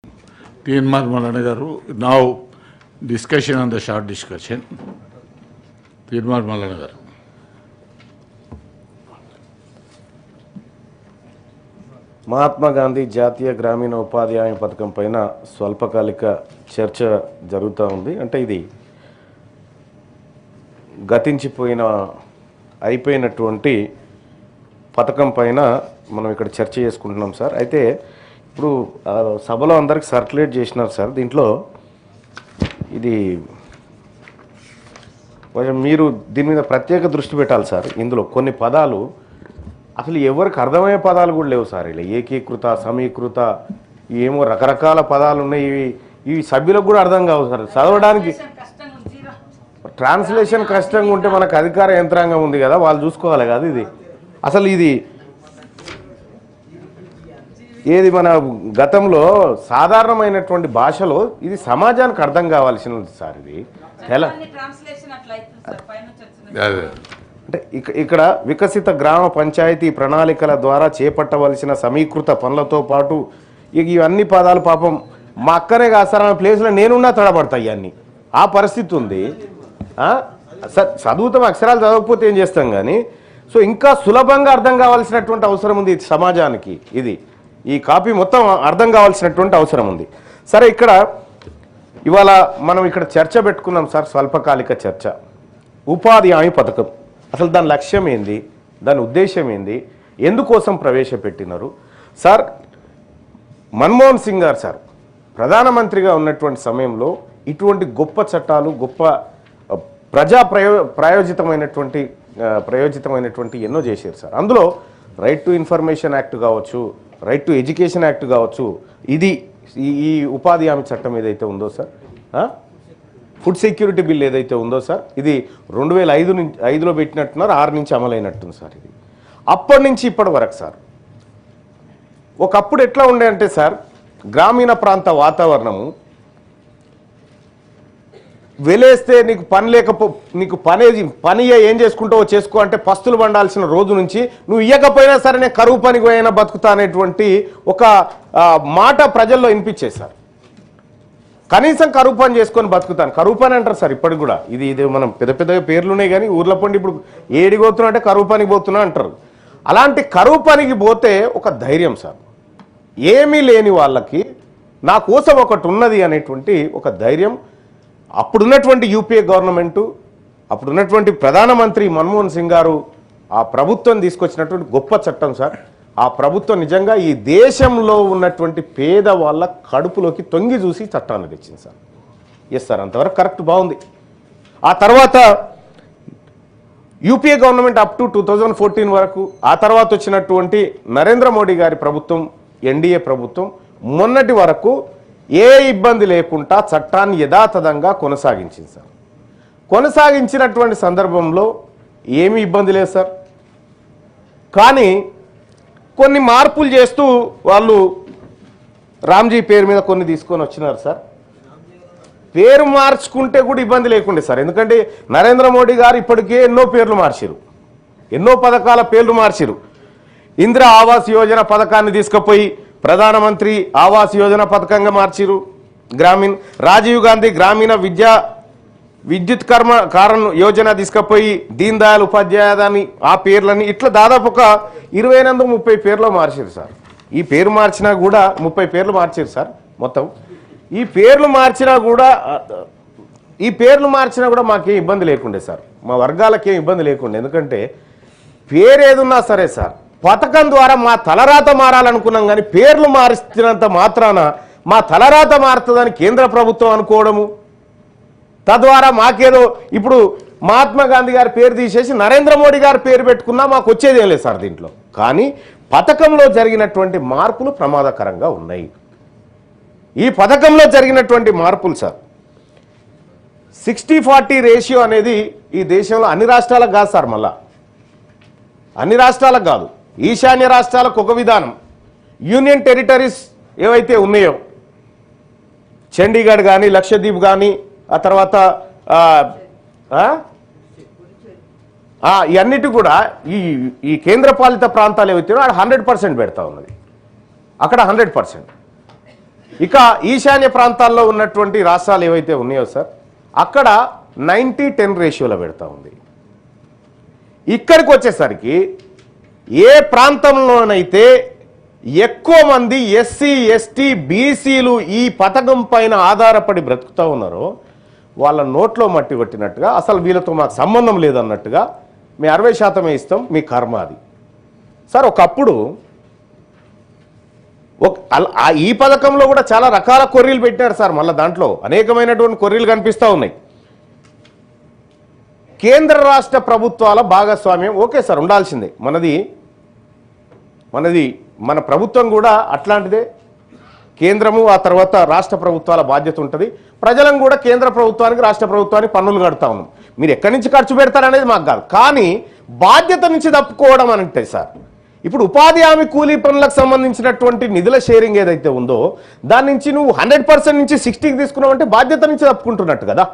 P.N. Malana garu. Now discussion on the short discussion. P.N. Malana garu. Mahatma Gandhi జాతీయ గ్రామీణ ఉపాధి హామీ పథకం పైన స్వల్పకాలిక చర్చ జరుగుతూ ఉంది. అంటే ఇది గతించిపోయిన అయిపోయినటువంటి పథకం పైన మనం ఇక్కడ చర్చ చేసుకుంటున్నాం సార్. అయితే ఇప్పుడు సభలో అందరికి సర్క్యులేట్ చేసినారు సార్. దీంట్లో ఇది మీరు దీని మీద ప్రత్యేక దృష్టి పెట్టాలి సార్. ఇందులో కొన్ని పదాలు అసలు ఎవరికి అర్థమయ్యే పదాలు కూడా లేవు సార్. ఇలా ఏకీకృత, సమీకృత, ఏమో రకరకాల పదాలు ఉన్నాయి. ఇవి సభ్యులకు కూడా అర్థం కావు సార్. చదవడానికి ట్రాన్స్లేషన్ కష్టంగా ఉంటే మనకు అధికార యంత్రాంగం ఉంది కదా, వాళ్ళు చూసుకోవాలి కదా. ఇది అసలు ఇది ఏది మన గతంలో సాధారణమైనటువంటి భాషలో ఇది సమాజానికి అర్థం కావాల్సినది సార్. ఇది ఎలా అంటే ఇక్కడ వికసిత గ్రామ పంచాయతీ ప్రణాళికల ద్వారా చేపట్టవలసిన సమీకృత పనులతో పాటు ఇవన్నీ పదాలు పాపం మా అక్కనే కాదు సార్, ఆ ప్లేస్లో నేనున్నా తడబడతాయి ఇవన్నీ. ఆ పరిస్థితి ఉంది. చదువుతాం, అక్షరాలు చదవకపోతే ఏం చేస్తాం కానీ. సో ఇంకా సులభంగా అర్థం కావాల్సినటువంటి అవసరం ఉంది సమాజానికి. ఇది ఈ కాపీ మొత్తం అర్థం కావాల్సినటువంటి అవసరం ఉంది. సరే, ఇక్కడ ఇవాళ మనం ఇక్కడ చర్చ పెట్టుకున్నాం సార్, స్వల్పకాలిక చర్చ. ఉపాధి హామీ పథకం అసలు దాని లక్ష్యం ఏంది, దాని ఉద్దేశం ఏంది, ఎందుకోసం ప్రవేశపెట్టినారు సార్? మన్మోహన్ సింగ్ గారు సార్ ప్రధానమంత్రిగా ఉన్నటువంటి సమయంలో ఇటువంటి గొప్ప చట్టాలు, గొప్ప ప్రజా ప్రయోజితమైనటువంటి ఎన్నో చేశారు సార్. అందులో రైట్ టు ఇన్ఫర్మేషన్ యాక్ట్ కావచ్చు, రైట్ టు ఎడ్యుకేషన్ యాక్ట్ కావచ్చు, ఇది ఈ ఉపాధి హామీ చట్టం ఏదైతే ఉందో సార్, ఫుడ్ సెక్యూరిటీ బిల్ ఏదైతే ఉందో సార్, ఇది 2005లో పెట్టినట్టున్నారు, 6 నుంచి అమలైనట్టుంది సార్. ఇది అప్పటి నుంచి ఇప్పటి వరకు సార్. ఒకప్పుడు ఎట్లా ఉండే అంటే సార్, గ్రామీణ ప్రాంత వాతావరణము వెలేస్తే నీకు పని నీకు పని ఏం చేసుకుంటావో చేసుకో అంటే పస్తులు పండాల్సిన రోజు నుంచి నువ్వు ఇయ్యకపోయినా సరే నేను కరువు పనికి పోయినా బతుకుతా అనేటువంటి ఒక మాట ప్రజల్లో వినిపించే సార్. కనీసం కరువు పని చేసుకొని బతుకుతాను, కరువు పని అంటారు సార్ ఇప్పటికి కూడా. ఇది మనం పెద్ద పెద్దగా పేర్లు ఉన్నాయి కానీ ఊర్లో పండి ఇప్పుడు ఏడికి పోతున్నా అంటే కరువు పనికి పోతున్నా అంటారు. అలాంటి కరువు పనికి పోతే ఒక ధైర్యం సార్, ఏమీ లేని వాళ్ళకి నా కోసం ఒకటి ఉన్నది అనేటువంటి ఒక ధైర్యం అప్పుడున్నటువంటి యూపీఏ గవర్నమెంటు, అప్పుడున్నటువంటి ప్రధానమంత్రి మన్మోహన్ సింగ్ గారు ఆ ప్రభుత్వం తీసుకొచ్చినటువంటి గొప్ప చట్టం సార్. ఆ ప్రభుత్వం నిజంగా ఈ దేశంలో ఉన్నటువంటి పేదవాళ్ళ కడుపులోకి తొంగి చూసి చట్టాన్ని తెచ్చింది సార్. ఎస్ సార్, అంతవరకు కరెక్ట్, బాగుంది. ఆ తర్వాత యూపీఏ గవర్నమెంట్ అప్ టు 2014 వరకు, ఆ తర్వాత వచ్చినటువంటి నరేంద్ర మోడీ గారి ప్రభుత్వం, ఎన్డీఏ ప్రభుత్వం మొన్నటి వరకు ఏ ఇబ్బంది లేకుండా చట్టాన్ని యథాతథంగా కొనసాగించింది సార్. కొనసాగించినటువంటి సందర్భంలో ఏమీ ఇబ్బంది లేదు సార్. కానీ కొన్ని మార్పులు చేస్తూ వాళ్ళు రామ్జీ పేరు మీద కొన్ని తీసుకొని వచ్చినారు సార్. పేరు మార్చుకుంటే కూడా ఇబ్బంది లేకుండే సార్, ఎందుకంటే నరేంద్ర మోడీ గారు ఇప్పటికే ఎన్నో పేర్లు మార్చిరు, ఎన్నో పథకాల పేర్లు మార్చిరు. ఇందిరా ఆవాస్ యోజన పథకాన్ని తీసుకుపోయి ప్రధానమంత్రి ఆవాస్ యోజన పథకంగా మార్చిరు. రాజీవ్ గాంధీ గ్రామీణ విద్యుత్ కారణ యోజన తీసుకుపోయి దీన్ దయాళ్ ఉపాధ్యాయని ఆ పేర్లని ఇట్లా దాదాపు ఒక 28-30 పేర్లు మార్చారు సార్. ఈ పేరు మార్చినా కూడా 30 పేర్లు మార్చారు సార్ మొత్తం. ఈ పేర్లు మార్చినా కూడా మాకేం ఇబ్బంది లేకుండే సార్, మా వర్గాలకేం ఇబ్బంది లేకుండే. ఎందుకంటే పేరు ఏదున్నా సరే సార్, పథకం ద్వారా మా తలరాత మారాలనుకున్నాం కానీ పేర్లు మారిస్తున్నంత మాత్రాన మా తలరాత మారుతుందని కేంద్ర ప్రభుత్వం అనుకోవడము, తద్వారా మాకేదో ఇప్పుడు మహాత్మా గాంధీ గారి పేరు తీసేసి నరేంద్ర మోడీ గారి పేరు పెట్టుకున్నా మాకు వచ్చేదేం లేదు సార్ దీంట్లో. కానీ పథకంలో జరిగినటువంటి మార్పులు ప్రమాదకరంగా ఉన్నాయి. ఈ పథకంలో జరిగినటువంటి మార్పులు సార్, 60-40 రేషియో అనేది ఈ దేశంలో అన్ని రాష్ట్రాలకు కాదు సార్, మళ్ళా అన్ని రాష్ట్రాలకు కాదు, ఈశాన్య రాష్ట్రాలకు ఒక విధానం, యూనియన్ టెరిటరీస్ ఏవైతే ఉన్నాయో చండీగఢ్ కానీ లక్షద్వీప్ కానీ ఆ తర్వాత ఇవన్నిటి కూడా ఈ కేంద్రపాలిత ప్రాంతాలు ఏవైతే 100% పెడతా ఉన్నది, అక్కడ 100%. ఇక ఈశాన్య ప్రాంతాల్లో ఉన్నటువంటి రాష్ట్రాలు ఏవైతే ఉన్నాయో సార్ అక్కడ 90-10 రేషియోలో పెడతా ఉంది. ఇక్కడికి వచ్చేసరికి ఏ ప్రాంతంలోనైతే ఎక్కువ మంది ఎస్సీ ఎస్టీ బీసీలు ఈ పథకం పైన ఆధారపడి బ్రతుకుతూ ఉన్నారో వాళ్ళ నోట్లో మట్టి కొట్టినట్టుగా అసలు వీళ్ళతో మాకు సంబంధం లేదన్నట్టుగా మీ 60% ఇస్తాం, మీ కర్మ అది. సార్ ఒకప్పుడు ఈ పథకంలో కూడా చాలా రకాల కొర్రీలు పెట్టారు సార్. మళ్ళీ దాంట్లో అనేకమైనటువంటి కొర్రీలు కనిపిస్తూ ఉన్నాయి. కేంద్ర రాష్ట్ర ప్రభుత్వాల భాగస్వామ్యం ఓకే సార్ ఉండాల్సిందే. మన ప్రభుత్వం కూడా అట్లాంటిదే. కేంద్రము ఆ తర్వాత రాష్ట్ర ప్రభుత్వాల బాధ్యత ఉంటుంది. ప్రజలను కూడా కేంద్ర ప్రభుత్వానికి రాష్ట్ర ప్రభుత్వానికి పన్నులు కడతా ఉన్నాం. మీరు ఎక్కడి నుంచి ఖర్చు పెడతారనేది మాకు కాదు, కానీ బాధ్యత నుంచి తప్పుకోవడం అంటే సార్ ఇప్పుడు ఉపాధి హామీ కూలీ పనులకు సంబంధించినటువంటి నిధుల షేరింగ్ ఏదైతే ఉందో దాని నుంచి నువ్వు 100% నుంచి 60కి తీసుకున్నావు అంటే బాధ్యత నుంచి తప్పుకుంటున్నట్టు కదా.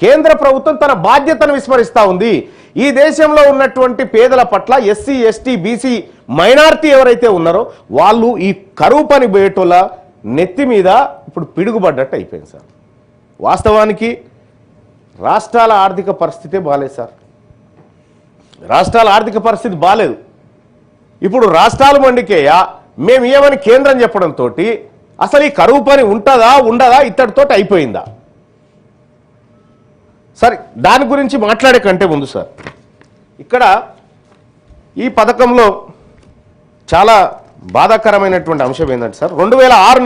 కేంద్ర ప్రభుత్వం తన బాధ్యతను విస్మరిస్తూ ఉంది. ఈ దేశంలో ఉన్నటువంటి పేదల పట్ల ఎస్సీ ఎస్టీ బీసీ మైనారిటీ ఎవరైతే ఉన్నారో వాళ్ళు ఈ కరువు పని బేటోల నెత్తి మీద ఇప్పుడు పిడుగుపడ్డట్టు అయిపోయింది సార్. వాస్తవానికి రాష్ట్రాల ఆర్థిక పరిస్థితే బాలేదు సార్. రాష్ట్రాల ఆర్థిక పరిస్థితి బాలేదు. ఇప్పుడు రాష్ట్రాలు మండికేయా మేము ఏమని కేంద్రం చెప్పడంతో అసలు ఈ కరువు పని ఉంటుందా ఉండదా ఇత్తడితో అయిపోయిందా? సరే దాని గురించి మాట్లాడే కంటే ముందు సార్ ఇక్కడ ఈ పథకంలో చాలా బాధాకరమైనటువంటి అంశం ఏంటంటే సార్ 2006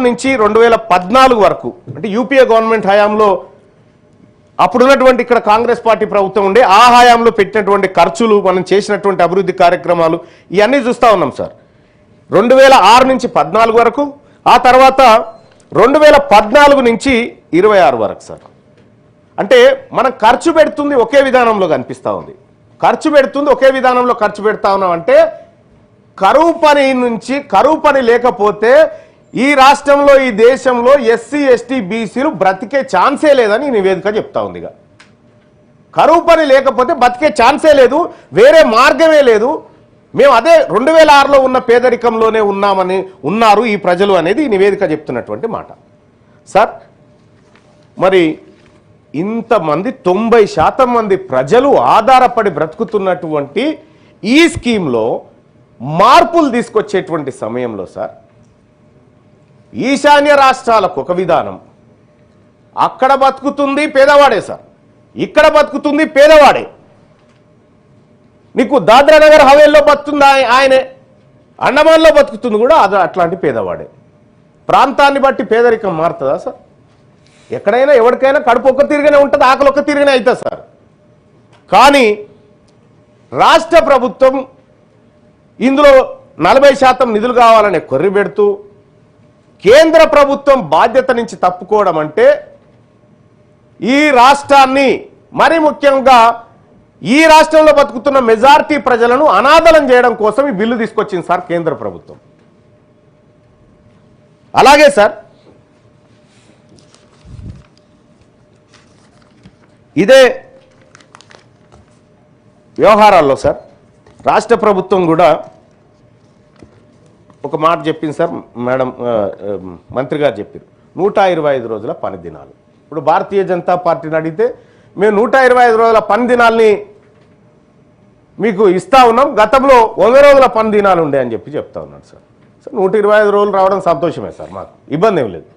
నుంచి 2014 వరకు అంటే యూపీఏ గవర్నమెంట్ హయాంలో అప్పుడున్నటువంటి ఇక్కడ కాంగ్రెస్ పార్టీ ప్రభుత్వం ఉండే ఆ హయాంలో పెట్టినటువంటి ఖర్చులు మనం చేసినటువంటి అభివృద్ధి కార్యక్రమాలు ఇవన్నీ చూస్తూ ఉన్నాం సార్. 2006 నుంచి 14 వరకు, ఆ తర్వాత 2014 నుంచి 26 వరకు సార్. అంటే మనం ఖర్చు పెడుతుంది ఒకే విధానంలో కనిపిస్తూ ఉంది. ఖర్చు పెడుతుంది ఒకే విధానంలో ఖర్చు పెడతా ఉన్నాం అంటే కరువు పని లేకపోతే ఈ రాష్ట్రంలో ఈ దేశంలో ఎస్సీ ఎస్టీ బీసీలు బ్రతికే ఛాన్సే లేదని నివేదిక చెప్తా ఉంది. కరువు పని లేకపోతే బతికే ఛాన్సే లేదు, వేరే మార్గమే లేదు. మేము అదే 2006లో ఉన్న పేదరికంలోనే ఉన్నారు ఈ ప్రజలు అనేది ఈ నివేదిక చెప్తున్నటువంటి మాట సార్. మరి ఇంతమంది 90% మంది ప్రజలు ఆధారపడి బ్రతుకుతున్నటువంటి ఈ స్కీమ్లో మార్పులు తీసుకొచ్చేటువంటి సమయంలో సార్ ఈశాన్య రాష్ట్రాలకు ఒక విధానం, అక్కడ బతుకుతుంది పేదవాడే సార్, ఇక్కడ బతుకుతుంది పేదవాడే. నీకు దాద్రా నగర్ హవేల్లో బతుకుతుంది ఆయనే, అండమాన్లో బతుకుతుంది కూడా అట్లాంటి పేదవాడే. ప్రాంతాన్ని బట్టి పేదరికం మారుతుందా సార్? ఎక్కడైనా ఎవరికైనా కడుపు ఒక్క తీరుగానే ఉంటుంది, ఆకలి ఒక్క తీరుగానే అవుతుంది సార్. కానీ రాష్ట్ర ప్రభుత్వం ఇందులో 40% నిధులు కావాలనే కొర్రి పెడుతూ కేంద్ర ప్రభుత్వం బాధ్యత నుంచి తప్పుకోవడం అంటే ఈ రాష్ట్రాన్ని మరి ముఖ్యంగా ఈ రాష్ట్రంలో బతుకుతున్న మెజారిటీ ప్రజలను అనాథలం చేయడం కోసం ఈ బిల్లు తీసుకొచ్చింది సార్ కేంద్ర ప్రభుత్వం. అలాగే సార్ ఇదే వ్యవహారాల్లో సార్ రాష్ట్ర ప్రభుత్వం కూడా ఒక మాట చెప్పింది సార్. మేడం మంత్రి గారు చెప్పారు 125 రోజుల పని దినాలు. ఇప్పుడు భారతీయ జనతా పార్టీని అడిగితే మేము 125 రోజుల పని దినాల్ని మీకు ఇస్తా ఉన్నాం, గతంలో 100 రోజుల పని దినాలు ఉండే అని చెప్తా ఉన్నాడు సార్. 125 రోజులు రావడం సంతోషమే సార్, మాకు ఇబ్బంది ఏం లేదు.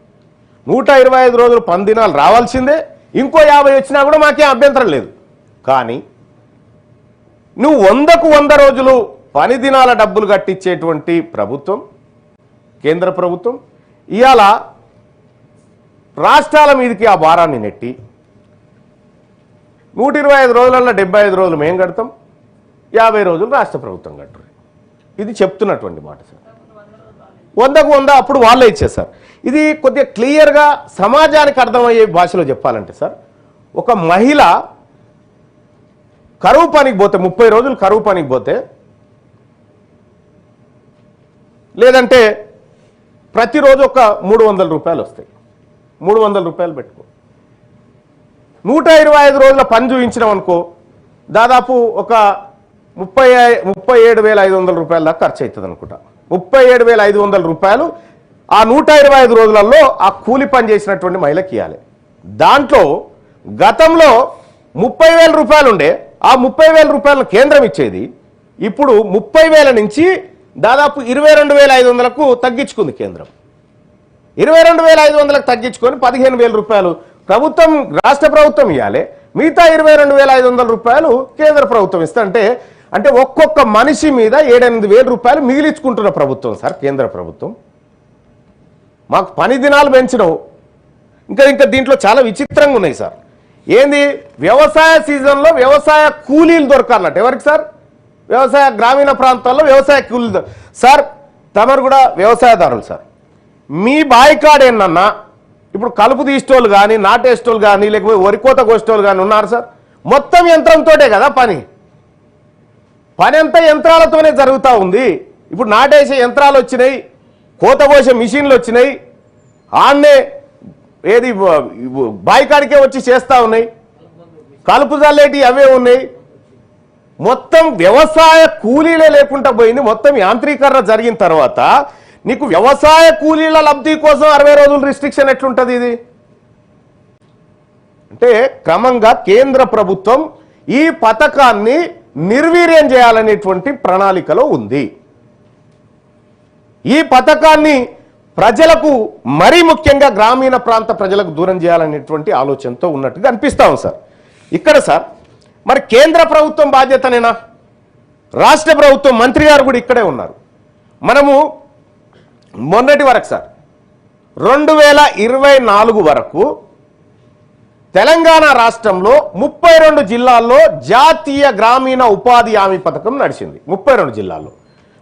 125 రోజులు పని దినాలు రావాల్సిందే, ఇంకో 50 వచ్చినా కూడా మాకేం అభ్యంతరం లేదు. కానీ నువ్వు 100కు 100 రోజులు పని దినాల డబ్బులు కట్టించేటువంటి ప్రభుత్వం కేంద్ర ప్రభుత్వం ఇవాళ రాష్ట్రాల మీదకి ఆ భారాన్ని నెట్టి 125 రోజులలో 75 రోజులు మేము కడతాం, 50 రోజులు రాష్ట్ర ప్రభుత్వం కట్టరు. ఇది చెప్తున్నటువంటి మాట సార్. 100కు 100 అప్పుడు వాళ్ళే ఇచ్చేసారు. ఇది కొద్దిగా క్లియర్గా సమాజానికి అర్థమయ్యే భాషలో చెప్పాలంటే సార్, ఒక మహిళ కరువు పనికి పోతే 30 రోజులు కరువు పనికి పోతే లేదంటే ప్రతిరోజు ఒక 300 రూపాయలు వస్తాయి. 300 రూపాయలు పెట్టుకో, 125 రోజుల పని చూపించినాం అనుకో దాదాపు ఒక 37,500 రూపాయల దాకా ఖర్చు అవుతుంది అనుకుంటా. 37,500 రూపాయలు ఆ 125 రోజులలో ఆ కూలి పని చేసినటువంటి మహిళకి ఇవ్వాలి. దాంట్లో గతంలో 30,000 రూపాయలు ఉండే, ఆ 30,000 రూపాయలను కేంద్రం ఇచ్చేది ఇప్పుడు 30,000 నుంచి దాదాపు 22,500కు తగ్గించుకుంది కేంద్రం. 22,500కు తగ్గించుకొని 15,000 రూపాయలు ప్రభుత్వం, రాష్ట్ర ప్రభుత్వం ఇవ్వాలి, మిగతా 22,500 రూపాయలు కేంద్ర ప్రభుత్వం ఇస్తుంటే, అంటే ఒక్కొక్క మనిషి మీద 7-8,000 రూపాయలు మిగిలించుకుంటున్న ప్రభుత్వం సార్ కేంద్ర ప్రభుత్వం. మాకు పని దినాలు పెంచినవు. ఇంకా దీంట్లో చాలా విచిత్రంగా ఉన్నాయి సార్. ఏంది, వ్యవసాయ సీజన్లో వ్యవసాయ కూలీలు దొరకాలన్నట్టు. ఎవరికి సార్? వ్యవసాయ గ్రామీణ ప్రాంతాల్లో వ్యవసాయ కూలీలు. సార్ తమరు కూడా వ్యవసాయదారులు సార్, మీ బాయికాడ్ ఏంటన్నా ఇప్పుడు కలుపు తీసేటోళ్ళు కానీ, నాటేసేటోళ్ళు కానీ, లేకపోతే వరికోత కోసేటోళ్ళు కానీ ఉన్నారు సార్. మొత్తం యంత్రంతోటే కదా పని అంతా యంత్రాలతోనే జరుగుతూ ఉంది. ఇప్పుడు నాటేసే యంత్రాలు వచ్చినాయి, కోత కోసే మిషన్లు వచ్చినాయి, ఆన్నే ఏది బాయికాడికే వచ్చి చేస్తూ ఉన్నాయి, కలుపు జల్లేటి అవే ఉన్నాయి. మొత్తం వ్యవసాయ కూలీలే లేకుండా పోయింది. మొత్తం యాంత్రీకరణ జరిగిన తర్వాత నీకు వ్యవసాయ కూలీల లబ్ధి కోసం 60 రోజులు రిస్ట్రిక్షన్ ఎట్లుంటుంది? ఇది అంటే క్రమంగా కేంద్ర ప్రభుత్వం ఈ పథకాన్ని నిర్వీర్యం చేయాలనేటువంటి ప్రణాళికలో ఉంది. ఈ పథకాన్ని ప్రజలకు, మరీ ముఖ్యంగా గ్రామీణ ప్రాంత ప్రజలకు దూరం చేయాలనేటువంటి ఆలోచనతో ఉన్నట్టుగా అనిపిస్తా ఉంది సార్. ఇక్కడ సార్ మరి కేంద్ర ప్రభుత్వం బాధ్యతనేనా? రాష్ట్ర ప్రభుత్వం మంత్రి గారు కూడా ఇక్కడే ఉన్నారు. మనము మొన్నటి వరకు సార్ 2024 వరకు తెలంగాణ రాష్ట్రంలో 32 జిల్లాల్లో జాతీయ గ్రామీణ ఉపాధి హామీ పథకం నడిచింది. 32 జిల్లాల్లో.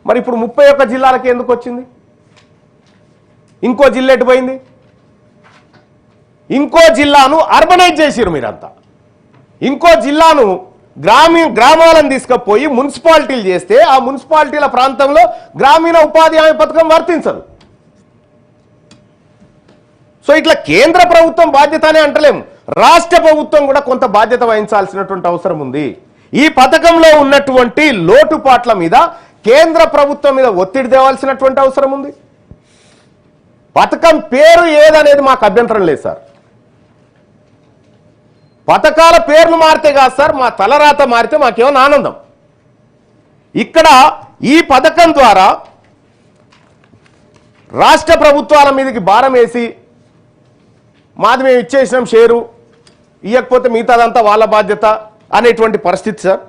మరి ఇప్పుడు 31 జిల్లాలకి ఎందుకు వచ్చింది? ఇంకో జిల్లా ఎటు పోయింది? ఇంకో జిల్లాను అర్బనైజ్ చేసిరు మీరంతా. ఇంకో జిల్లాను గ్రామాలను తీసుకుపోయి మున్సిపాలిటీలు చేస్తే ఆ మున్సిపాలిటీల ప్రాంతంలో గ్రామీణ ఉపాధి హామీ పథకం వర్తించదు. సో ఇట్లా కేంద్ర ప్రభుత్వం బాధ్యతనే అంటలేము, రాష్ట్ర ప్రభుత్వం కూడా కొంత బాధ్యత వహించాల్సినటువంటి అవసరం ఉంది. ఈ పథకంలో ఉన్నటువంటి లోటుపాట్ల మీద కేంద్ర ప్రభుత్వం మీద ఒత్తిడి తేవాల్సినటువంటి అవసరం ఉంది. పథకం పేరు ఏదనేది మాకు అభ్యంతరం లేదు సార్. పథకాల పేర్లు మారితే కాదు సార్, మా తలరాత మారితే మాకేమో ఆనందం. ఇక్కడ ఈ పథకం ద్వారా రాష్ట్ర ప్రభుత్వాల మీదకి భారం వేసి మాది మేము ఇచ్చేసినాం షేరు, ఇవ్వకపోతే మిగతాదంతా వాళ్ళ బాధ్యత అనేటువంటి పరిస్థితి సార్.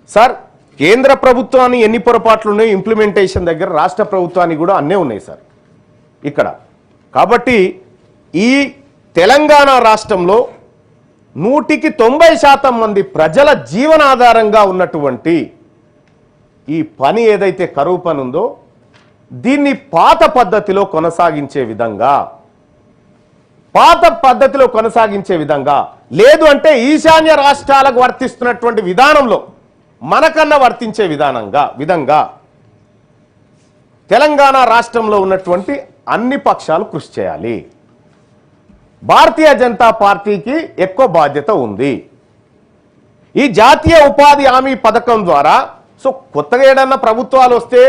సార్ కేంద్ర ప్రభుత్వాన్ని ఎన్ని పొరపాట్లు ఉన్నాయి ఇంప్లిమెంటేషన్ దగ్గర, రాష్ట్ర ప్రభుత్వానికి కూడా అన్నీ ఉన్నాయి సార్ ఇక్కడ. కాబట్టి ఈ తెలంగాణ రాష్ట్రంలో 100% మంది ప్రజల జీవనాధారంగా ఉన్నటువంటి ఈ పని ఏదైతే కరువు పని ఉందో దీన్ని పాత పద్ధతిలో కొనసాగించే విధంగా, లేదు అంటే ఈశాన్య రాష్ట్రాలకు వర్తిస్తున్నటువంటి విధానంలో మనకన్నా వర్తించే విధంగా తెలంగాణ రాష్ట్రంలో ఉన్నటువంటి అన్ని పక్షాలు కృషి చేయాలి. భారతీయ జనతా పార్టీకి ఎక్కువ బాధ్యత ఉంది. ఈ జాతీయ ఉపాధి హామీ పథకం ద్వారా సో కొత్తగా ఏడన్నా ప్రభుత్వాలు వస్తే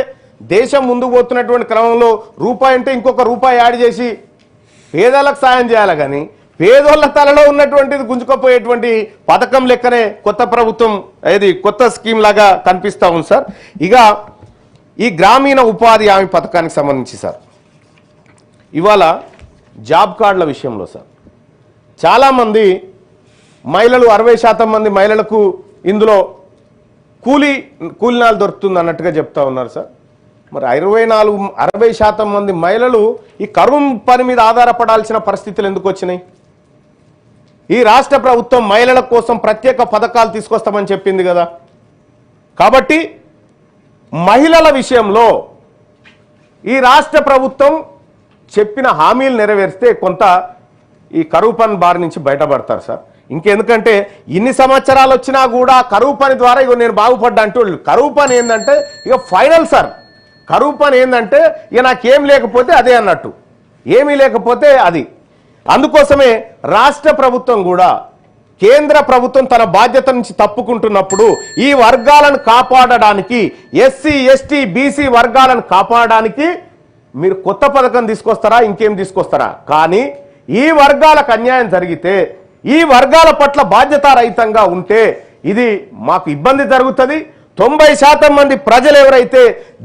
దేశం ముందుకు పోతున్నటువంటి క్రమంలో రూపాయి అంటే ఇంకొక రూపాయి యాడ్ చేసి పేదలకు సాయం చేయాలి, కానీ పేదోళ్ళ తలలో ఉన్నటువంటిది గుంజుకపోయేటువంటి పథకం లెక్కనే కొత్త ప్రభుత్వం ఏది కొత్త స్కీమ్ లాగా కనిపిస్తూ ఉంది సార్. ఇక ఈ గ్రామీణ ఉపాధి హామీ పథకానికి సంబంధించి సార్ ఇవాళ జాబ్ కార్డుల విషయంలో సార్ చాలామంది మహిళలు 60% మంది మహిళలకు ఇందులో కూలీనాలు దొరుకుతుంది అన్నట్టుగా చెప్తా ఉన్నారు సార్. మరి 60% మంది మహిళలు ఈ కరువు పని మీద ఆధారపడాల్సిన పరిస్థితులు ఎందుకు వచ్చినాయి? ఈ రాష్ట్ర ప్రభుత్వం మహిళల కోసం ప్రత్యేక పథకాలు తీసుకొస్తామని చెప్పింది కదా. కాబట్టి మహిళల విషయంలో ఈ రాష్ట్ర ప్రభుత్వం చెప్పిన హామీలు నెరవేరిస్తే కొంత ఈ కరువు పని బారి నుంచి బయటపడతారు సార్. ఇంకెందుకంటే ఇన్ని సంవత్సరాలు వచ్చినా కూడా కరువు పని ద్వారా ఇక నేను బాగుపడ్డా అంటూ కరువు పని ఏంటంటే ఇక ఫైనల్ సార్. కరువు పని ఏంటంటే ఇక నాకేం లేకపోతే అదే అన్నట్టు, ఏమీ లేకపోతే అది. అందుకోసమే రాష్ట్ర ప్రభుత్వం కూడా కేంద్ర ప్రభుత్వం తన బాధ్యత నుంచి తప్పుకుంటున్నప్పుడు ఈ వర్గాలను కాపాడడానికి, ఎస్సీ ఎస్టీ బీసీ వర్గాలను కాపాడడానికి మీరు కొత్త పథకం తీసుకొస్తారా ఇంకేం తీసుకొస్తారా, కానీ ఈ వర్గాలకు అన్యాయం జరిగితే ఈ వర్గాల పట్ల బాధ్యతారహితంగా ఉంటే ఇది మాకు ఇబ్బంది జరుగుతుంది. 90% మంది ప్రజలు ఎవరైతే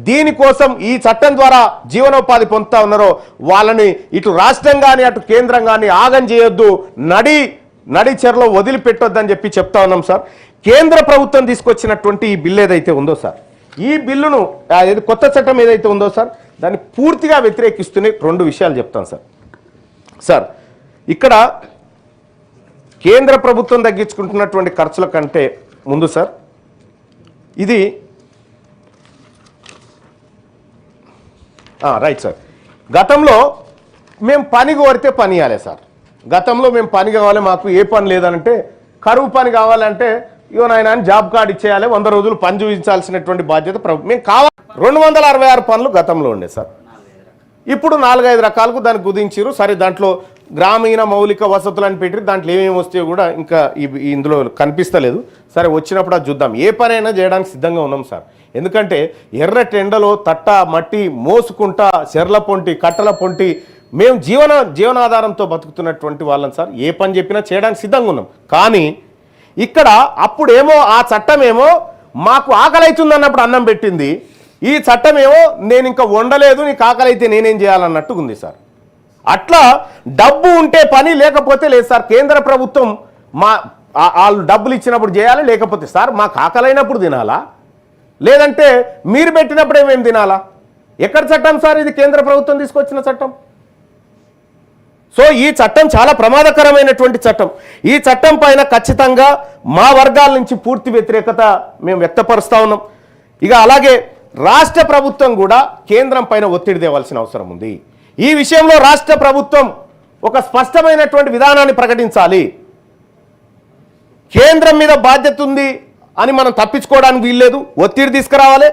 దీనికోసం ఈ చట్టం ద్వారా జీవనోపాధి పొందుతా ఉన్నారో వాళ్ళని ఇటు రాష్ట్రం కానీ అటు కేంద్రం కానీ ఆగం చేయొద్దు, నడి చెరలో వదిలిపెట్టొద్దని చెప్పి చెప్తా ఉన్నాం సార్. కేంద్ర ప్రభుత్వం తీసుకొచ్చినటువంటి ఈ బిల్లు ఏదైతే ఉందో సార్, ఈ బిల్లును కొత్త చట్టం ఏదైతే ఉందో సార్ దాన్ని పూర్తిగా వ్యతిరేకిస్తూనే 2 విషయాలు చెప్తాను సార్. ఇక్కడ కేంద్ర ప్రభుత్వం తగ్గించుకుంటున్నటువంటి ఖర్చుల కంటే ముందు సార్ ఇది రైట్ సార్, గతంలో మేము పని కోరితే పని ఇవ్వాలి సార్. గతంలో మేము పని కావాలి, మాకు ఏ పని లేదనంటే కరువు పని కావాలంటే ఇవో నాయన జాబ్ కార్డు ఇచ్చేయాలి, 100 రోజులు పని చూపించాల్సినటువంటి బాధ్యత ప్రభుత్వం. మేము కావాలి 266 పనులు గతంలో ఉండే సార్. ఇప్పుడు 4-5 రకాలకు దాన్ని కుదించారు. సరే, దాంట్లో గ్రామీణ మౌలిక వసతులు అని పెట్టి దాంట్లో ఏమేమి వస్తాయో కూడా ఇంకా ఇందులో కనిపిస్తలేదు. సరే, వచ్చినప్పుడు అది చూద్దాం. ఏ పనైనా చేయడానికి సిద్ధంగా ఉన్నాం సార్. ఎందుకంటే ఎర్రటి ఎండలో తట్ట మట్టి మోసుకుంటా చెర్ల పొంటి కట్టల పొంటి మేము జీవనాధారంతో బతుకుతున్నటువంటి వాళ్ళం సార్. ఏ పని చెప్పినా చేయడానికి సిద్ధంగా ఉన్నాం. కానీ ఇక్కడ అప్పుడేమో ఆ చట్టమేమో మాకు ఆకలి అవుతుంది అన్నప్పుడు అన్నం పెట్టింది, ఈ చట్టమేమో నేను ఇంకా వండలేదు నీకు ఆకలి అయితే నేనేం చేయాలన్నట్టు ఉంది సార్. అట్లా డబ్బు ఉంటే పని, లేకపోతే లేదు సార్. కేంద్ర ప్రభుత్వం వాళ్ళు డబ్బులు ఇచ్చినప్పుడు చేయాలి, లేకపోతే సార్ మాకు ఆకలైనప్పుడు తినాలా, లేదంటే మీరు పెట్టినప్పుడు ఏమేమి తినాలా? ఎక్కడ చట్టం సార్ ఇది? కేంద్ర ప్రభుత్వం తీసుకొచ్చిన చట్టం. సో ఈ చట్టం చాలా ప్రమాదకరమైనటువంటి చట్టం. ఈ చట్టం పైన ఖచ్చితంగా మా వర్గాల నుంచి పూర్తి వ్యతిరేకత మేము వ్యక్తపరుస్తా ఉన్నాం. ఇక అలాగే రాష్ట్ర ప్రభుత్వం కూడా కేంద్రం పైన ఒత్తిడి తేవాల్సిన అవసరం ఉంది. ఈ విషయంలో రాష్ట్ర ప్రభుత్వం ఒక స్పష్టమైనటువంటి విధానాన్ని ప్రకటించాలి. కేంద్రం మీద బాధ్యత ఉంది అని మనం తప్పించుకోవడానికి వీల్లేదు, ఒత్తిడి తీసుకురావాలి.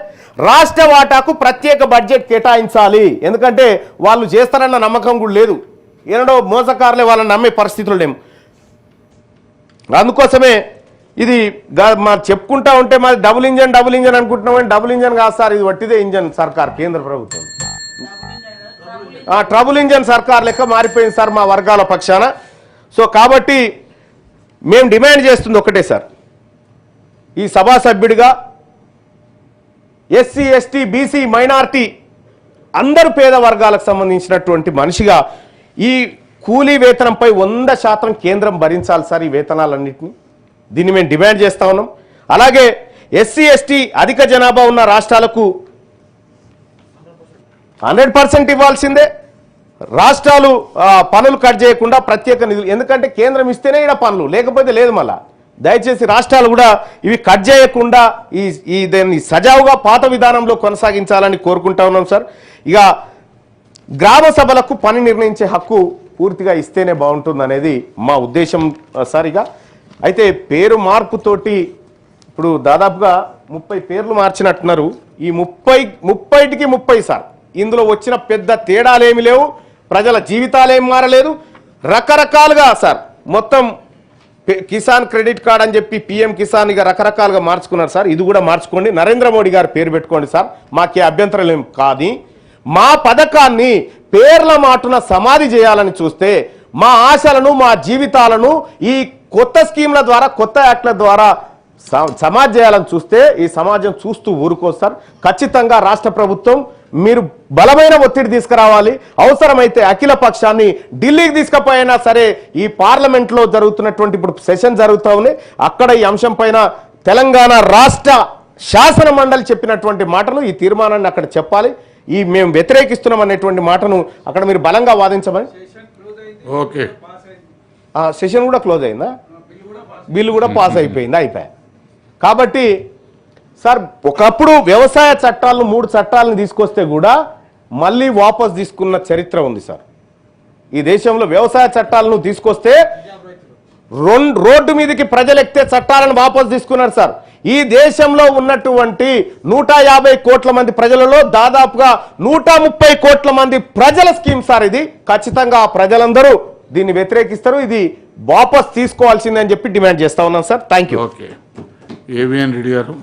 రాష్ట్ర వాటాకు ప్రత్యేక బడ్జెట్ కేటాయించాలి. ఎందుకంటే వాళ్ళు చేస్తారన్న నమ్మకం కూడా లేదు, ఏనాడో మోసకారులే వాళ్ళని నమ్మే పరిస్థితులు లేము. అందుకోసమే ఇది చెప్పుకుంటా ఉంటే మాది డబుల్ ఇంజన్ అనుకుంటున్నామని డబుల్ ఇంజన్ కాదు సార్, ఇది వట్టిదే ఇంజన్ సర్కార్. కేంద్ర ప్రభుత్వం ట్రబుల్ ఇంజన్ సర్కార్ లెక్క మారిపోయింది సార్ మా వర్గాల పక్షాన. సో కాబట్టి మేము డిమాండ్ చేస్తుంది ఒకటే సార్, ఈ సభా సభ్యుడిగా ఎస్సీ ఎస్టీ బీసీ మైనారిటీ అందరు పేద వర్గాలకు సంబంధించినటువంటి మనిషిగా ఈ కూలీ వేతనంపై 100% కేంద్రం భరించాలి సార్ ఈ వేతనాలన్నింటినీ. దీన్ని మేము డిమాండ్ చేస్తా ఉన్నాం. అలాగే ఎస్సీ ఎస్టీ అధిక జనాభా ఉన్న రాష్ట్రాలకు 100% ఇవ్వాల్సిందే. రాష్ట్రాలు పనులు కట్ చేయకుండా ప్రత్యేక నిధులు, ఎందుకంటే కేంద్రం ఇస్తేనే ఇక్కడ పనులు, లేకపోతే లేదు. మళ్ళా దయచేసి రాష్ట్రాలు కూడా ఇవి కట్ చేయకుండా దాన్ని సజావుగా పాత విధానంలో కొనసాగించాలని కోరుకుంటా ఉన్నాం సార్. ఇక గ్రామ సభలకు పని నిర్ణయించే హక్కు పూర్తిగా ఇస్తేనే బాగుంటుంది అనేది మా ఉద్దేశం సార్. ఇక అయితే పేరు మార్పుతోటి ఇప్పుడు దాదాపుగా 30 పేర్లు మార్చినట్టున్నారు. ఈ 30కి 30 సార్, ఇందులో వచ్చిన పెద్ద తేడాలేమి లేవు, ప్రజల జీవితాలేం మారలేదు. రకరకాలుగా సార్ మొత్తం కిసాన్ క్రెడిట్ కార్డ్ అని చెప్పి పిఎం కిసాన్ ఇక రకరకాలుగా మార్చుకున్నారు సార్. ఇది కూడా మార్చుకోండి, నరేంద్ర మోడీ గారు పేరు పెట్టుకోండి సార్, మాకే అభ్యంతరం ఏం కాదు. మా పథకాన్ని పేర్ల మాటున సమాధి చేయాలని చూస్తే, మా ఆశలను మా జీవితాలను ఈ కొత్త స్కీమ్ల ద్వారా కొత్త యాక్ట్ల ద్వారా సమాజ్ చేయాలని చూస్తే ఈ సమాజం చూస్తూ ఊరుకోస్తారు. ఖచ్చితంగా రాష్ట్ర ప్రభుత్వం మీరు బలమైన ఒత్తిడి తీసుకురావాలి. అవసరమైతే అఖిల పక్షాన్ని ఢిల్లీకి తీసుకుపోయినా సరే, ఈ పార్లమెంట్లో జరుగుతున్నటువంటి ఇప్పుడు సెషన్ జరుగుతూ ఉన్నాయి, అక్కడ ఈ అంశం పైన తెలంగాణ రాష్ట్ర శాసన మండలి చెప్పినటువంటి మాటలు ఈ తీర్మానాన్ని అక్కడ చెప్పాలి. ఈ మేము వ్యతిరేకిస్తున్నాం అనేటువంటి మాటను అక్కడ మీరు బలంగా వాదించమని. ఓకే, సెషన్ కూడా క్లోజ్ అయిందా? బిల్లు కూడా పాస్ అయిపోయిందా? అయిపోయా. కాబట్టి సార్ ఒకప్పుడు వ్యవసాయ చట్టాలను 3 చట్టాలను తీసుకొస్తే కూడా మళ్ళీ వాపస్ తీసుకున్న చరిత్ర ఉంది సార్. ఈ దేశంలో వ్యవసాయ చట్టాలను తీసుకొస్తే రోడ్డు మీదకి ప్రజలు ఎక్కితే చట్టాలను వాపస్ తీసుకున్నారు సార్. ఈ దేశంలో ఉన్నటువంటి 150 కోట్ల మంది ప్రజలలో దాదాపుగా 130 కోట్ల మంది ప్రజల స్కీమ్ సార్ ఇది. ఖచ్చితంగా ఆ ప్రజలందరూ దీన్ని వ్యతిరేకిస్తారు. ఇది వాపస్ తీసుకోవాల్సిందే అని చెప్పి డిమాండ్ చేస్తా ఉన్నాం sir. Thank you. Okay, AVN Reddy గారు.